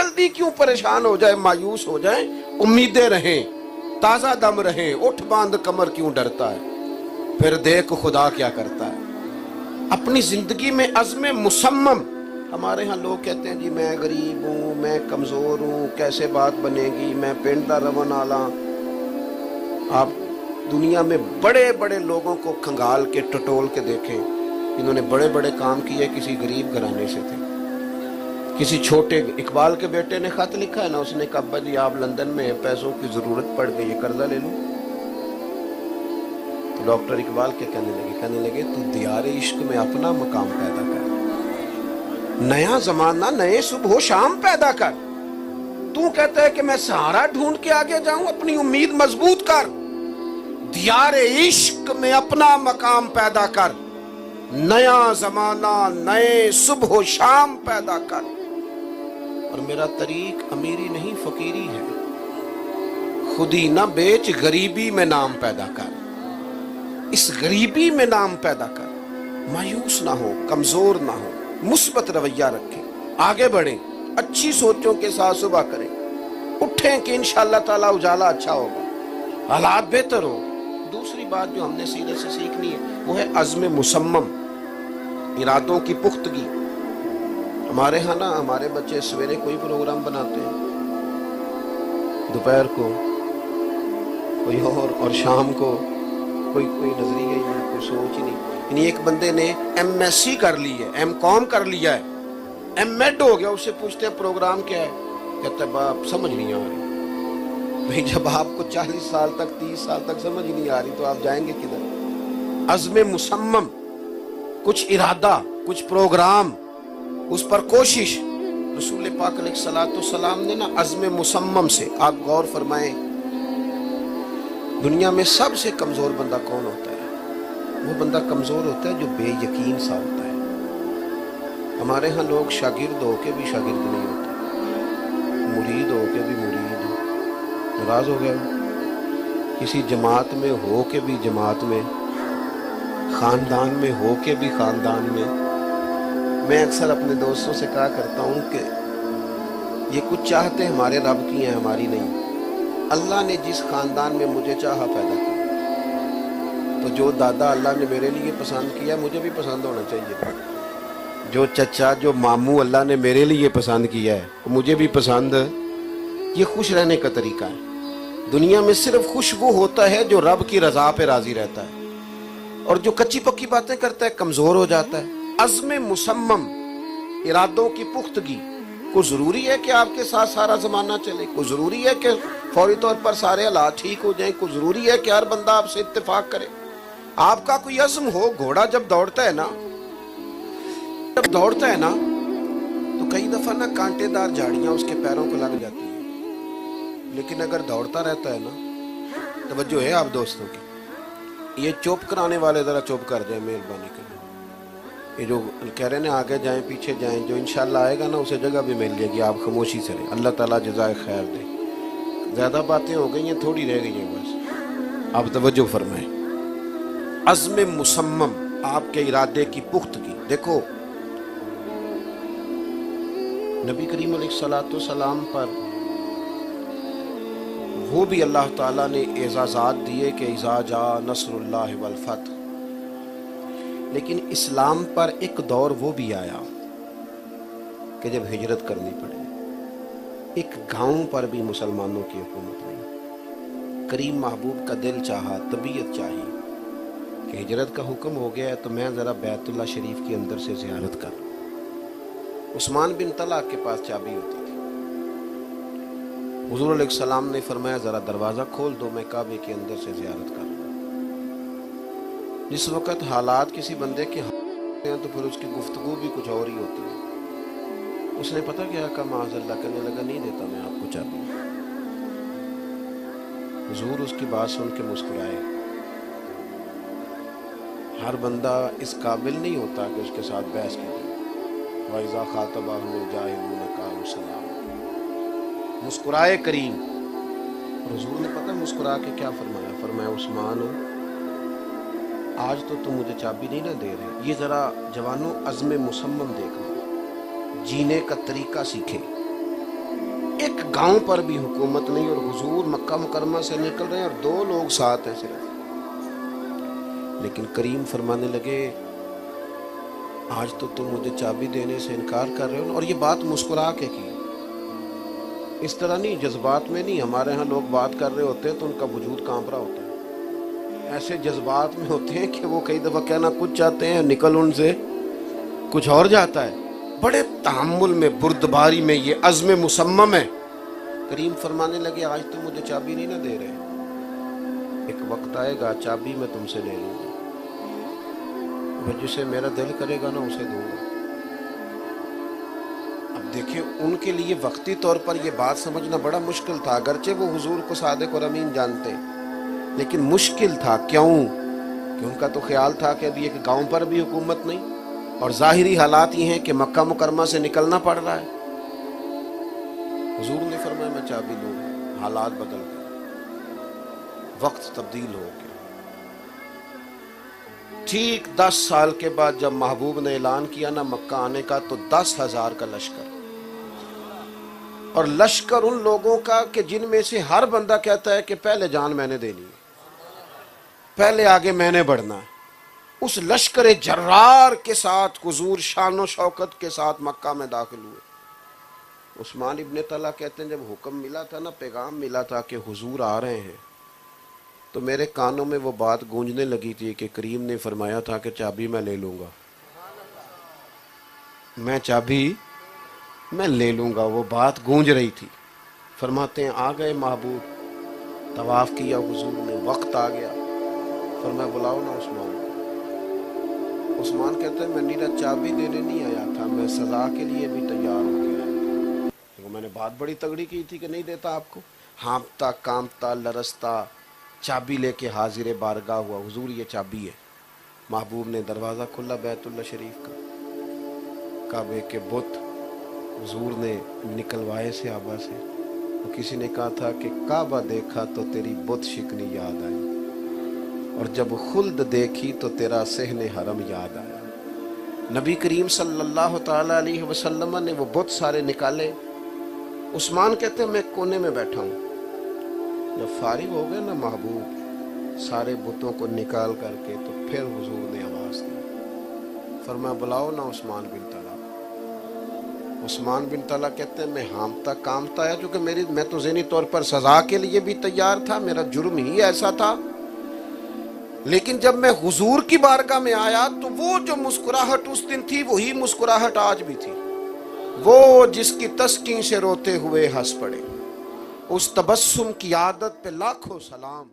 जल्दी क्यों परेशान हो जाए, मायूस हो जाए, उम्मीदें रहें, ताजा दम रहें, उठ बांध कमर क्यों डरता है, फिर देख खुदा क्या करता है। अपनी जिंदगी में अज़्म मुसम्मम। हमारे यहाँ लोग कहते हैं जी मैं गरीब हूँ, मैं कमज़ोर हूँ, कैसे बात बनेगी, मैं पिंड दा रवन आला। आप दुनिया में बड़े बड़े लोगों को खंगाल के टटोल के देखें, इन्होंने बड़े बड़े काम किए, किसी गरीब घराने से थे। किसी छोटे, इकबाल के बेटे ने खत लिखा है ना, उसने कहा अब्बा जी आप लंदन में हैं, पैसों की ज़रूरत पड़ गई है, कर्जा ले लूँ। तो डॉक्टर इकबाल क्या कहने लगे तू दियार इश्क में अपना मकाम पैदा कर, नया जमाना नए सुबह शाम पैदा कर। तू कहता है कि मैं सहारा ढूंढ के आगे जाऊं, अपनी उम्मीद मजबूत कर, दियार इश्क में अपना मकाम पैदा कर, नया जमाना नए सुबह शाम पैदा कर। और मेरा तरीक अमीरी नहीं फकीरी है, खुद ही ना बेच गरीबी में नाम पैदा कर, इस गरीबी में नाम पैदा कर। मायूस ना हो, कमजोर ना हो, मुस्बत रवैया रखें, आगे बढ़ें, अच्छी सोचों के साथ सुबह करें, उठें कि इंशाअल्लाह ताला उजाला अच्छा होगा, हालात बेहतर हो। दूसरी बात जो हमने सीने से सीखनी है वो है अज़्म मुसम्मम, इरादों की पुख्तगी। हमारे यहाँ ना हमारे बच्चे सवेरे कोई प्रोग्राम बनाते हैं, दोपहर को कोई और शाम को कोई नजरिया ही नहीं, कोई सोच ही नहीं। यानी एक बंदे ने MSc कर ली है, M.Com कर लिया है, M.Med हो गया, उससे पूछते हैं प्रोग्राम क्या है, कहता है बाप समझ नहीं आ रही। भाई जब आपको 40 साल तक 30 साल तक समझ ही नहीं आ रही तो आप जाएंगे किधर। अज़्म मुसम्मम, कुछ इरादा, कुछ प्रोग्राम, उस पर कोशिश। रसूल पाक अलैहिस्सलाम ने ना अज़्म मुसम्मम से, आप गौर फरमाएं, दुनिया में सबसे कमजोर बंदा कौन होता है? वो बंदा कमजोर होता है जो बेयकीन सा होता है। हमारे यहाँ लोग शागिर्द होके भी शागिर्द नहीं होते, मुरीद होके भी मुरीद, नाराज हो गया, किसी जमात में हो के भी जमात में, खानदान में हो के भी खानदान में। मैं अक्सर अपने दोस्तों से कहा करता हूँ कि ये कुछ चाहते हमारे रब की हैं, हमारी नहीं। अल्लाह ने जिस खानदान में मुझे चाहा पैदा किया, तो जो दादा अल्लाह ने मेरे लिए पसंद किया मुझे भी पसंद होना चाहिए। जो चचा, जो मामू अल्लाह ने मेरे लिए पसंद किया है तो मुझे भी पसंद। ये खुश रहने का तरीका है। दुनिया में सिर्फ खुश वो होता है जो रब की रजा पे राजी रहता है, और जो कच्ची पक्की बातें करता है कमजोर हो जाता है। अज़्म मुसम्मम, इरादों की पुख्तगी। को जरूरी है कि आपके साथ सारा जमाना चले, को जरूरी है कि फौरी तौर पर सारे हालात ठीक हो जाएं, को जरूरी है कि हर बंदा आपसे इत्तेफाक करे। आपका कोई अज़्म हो, घोड़ा जब दौड़ता है ना, तो कई दफा ना कांटेदार झाड़ियां उसके पैरों को लग जाती है, लेकिन अगर दौड़ता रहता है ना, तवज्जो है आप दोस्तों की, ये चुप कराने वाले जरा चुप कर जाए मेहरबानी कर। ये जो कह रहे हैं आगे जाएं पीछे जाएं, जो इंशाल्लाह आएगा ना उसे जगह भी मिल जाएगी, आप खामोशी से रहें। अल्लाह ताला जज़ाए खैर दे। ज़्यादा बातें हो गई हैं, थोड़ी रह गई हैं बस, आप तवज्जो फरमाएं। अज़्म मुसम्मम, आपके इरादे की पुख्तगी। देखो नबी करीम अलैहिस्सलाम पर वो भी अल्लाह ताला ने एजाज़ात दिए कि इज़ा जा नस्रुल्लाहि वल फतह, लेकिन इस्लाम पर एक दौर वो भी आया कि जब हिजरत करनी पड़े। एक गांव पर भी मुसलमानों की हुकूमत नहीं। करीम महबूब का दिल चाहा, तबीयत चाहिए कि हिजरत का हुक्म हो गया है तो मैं ज़रा बैतुल्लाह शरीफ के अंदर से ज़ियारत कर। उस्मान बिन तलाक के पास चाबी होती थी। हुज़ूर अलैहिस्सलाम ने फरमाया ज़रा दरवाज़ा खोल दो, मैं काबे के अंदर से ज़ियारत कर। जिस वक़्त हालात किसी बंदे के होते हैं तो फिर उसकी गुफ्तगू भी कुछ और ही होती है। उसने पता क्या कहा, माज़अल्लाह, कहने लगा नहीं देता मैं आपको चाबी। हुज़ूर उसकी बात सुन के मुस्कुराए। हर बंदा इस काबिल नहीं होता कि उसके साथ बहस की जाए। वइज़ा ख़ातबहुमुल जाहिलून क़ालू सलामा। मुस्कुराए करीम। हुज़ूर ने पता मुस्कुरा के क्या फरमाया? फरमाया उस्मान, आज तो तुम मुझे चाबी नहीं ना दे रहे, ये ज़रा जवानों अज़्म मुसम्मम देखना, जीने का तरीका सीखे। गांव पर भी हुकूमत नहीं, और हुजूर मक्का मुकरमा से निकल रहे हैं और 2 लोग साथ हैं सिर्फ। लेकिन करीम फरमाने लगे, आज तो तुम मुझे चाबी देने से इनकार कर रहे हो। और ये बात मुस्कुरा के की, इस तरह नहीं, जज्बात में नहीं। हमारे यहाँ लोग बात कर रहे होते हैं तो उनका वजूद कांप रहा होता है, ऐसे जज्बात में होते हैं कि वो कई दफा कहना कुछ चाहते हैं, निकल उनसे कुछ और जाता है। बड़े तहम्मुल में, बुर्दबारी में, ये अज़्म मुसम्मम है। करीम फरमाने लगे, आज तुम मुझे चाबी नहीं ना दे रहे, एक वक्त आएगा चाबी मैं तुमसे ले लूंगा, और जिसे मेरा दिल करेगा ना उसे दूंगा। अब देखिए, उनके लिए वक्ती तौर पर यह बात समझना बड़ा मुश्किल था, अगरचे वो हुजूर को सादिक और अमीन जानते, लेकिन मुश्किल था। क्यों? कि उनका तो ख्याल था कि अभी एक गांव पर भी हुकूमत नहीं, और ज़ाहिरी हालात ये हैं कि मक्का मुकरमा से निकलना पड़ रहा है। हुजूर ने फरमाया मैं चाबी लूंगा। हालात बदल गए, वक्त तब्दील हो गया। ठीक 10 साल के बाद जब महबूब ने ऐलान किया ना मक्का आने का, तो 10,000 का लश्कर, और लश्कर उन लोगों का कि जिनमें से हर बंदा कहता है कि पहले जान मैंने देनी है, पहले आगे मैंने बढ़ना है। उस लश्कर जर्रार के साथ हुजूर शान शौकत के साथ मक्का में दाखिल हुए। उस्मान इब्ने तला कहते हैं, जब हुक्म मिला था ना, पैगाम मिला था कि हुजूर आ रहे हैं, तो मेरे कानों में वो बात गूंजने लगी थी कि करीम ने फरमाया था कि चाबी मैं ले लूंगा, मैं चाबी मैं ले लूंगा। वो बात गूंज रही थी। फरमाते हैं आ गए महबूब, तवाफ किया हुजूर ने, वक्त आ गया, फरमाया बुलाओ ना उस्मान। उस्मान कहते हैं मैं नीरा चाबी देने नहीं आया था, मैं सजा के लिए भी तैयार हो गया। तो मैंने बात बड़ी तगड़ी की थी कि नहीं देता आपको। हाँपता कांपता लरसता चाबी लेके हाजिर बारगाह हुआ, हुजूर ये चाबी है। महबूब ने दरवाज़ा खुला बैतुल्लाह शरीफ का, काबे के बुत हुजूर ने निकलवाए से आबा से। तो किसी ने कहा था कि काबा देखा तो तेरी बुत शिकनी याद आई, और जब खुल्द देखी तो तेरा सहने हरम याद आया। नबी करीम सल्लल्लाहु ताला अलैहि वसल्लम ने वो बुत सारे निकाले। उस्मान कहते हैं मैं कोने में बैठा हूँ। जब फारिग हो गए ना महबूब सारे बुतों को निकाल करके, तो फिर हुजूर ने आवाज़ दी, फरमाया बुलाओ ना उस्मान बिन तला। उस्मान बिन तला कहते हैं मैं हाँपता कांपता आया, क्योंकि मैं तो ज़हनी तौर पर सज़ा के लिए भी तैयार था, मेरा जुर्म ही ऐसा था। लेकिन जब मैं हुजूर की बारगाह में आया तो वो जो मुस्कुराहट उस दिन थी वही मुस्कुराहट आज भी थी। वो जिसकी तस्कीन से रोते हुए हंस पड़े, उस तबस्सुम की आदत पे लाखों सलाम।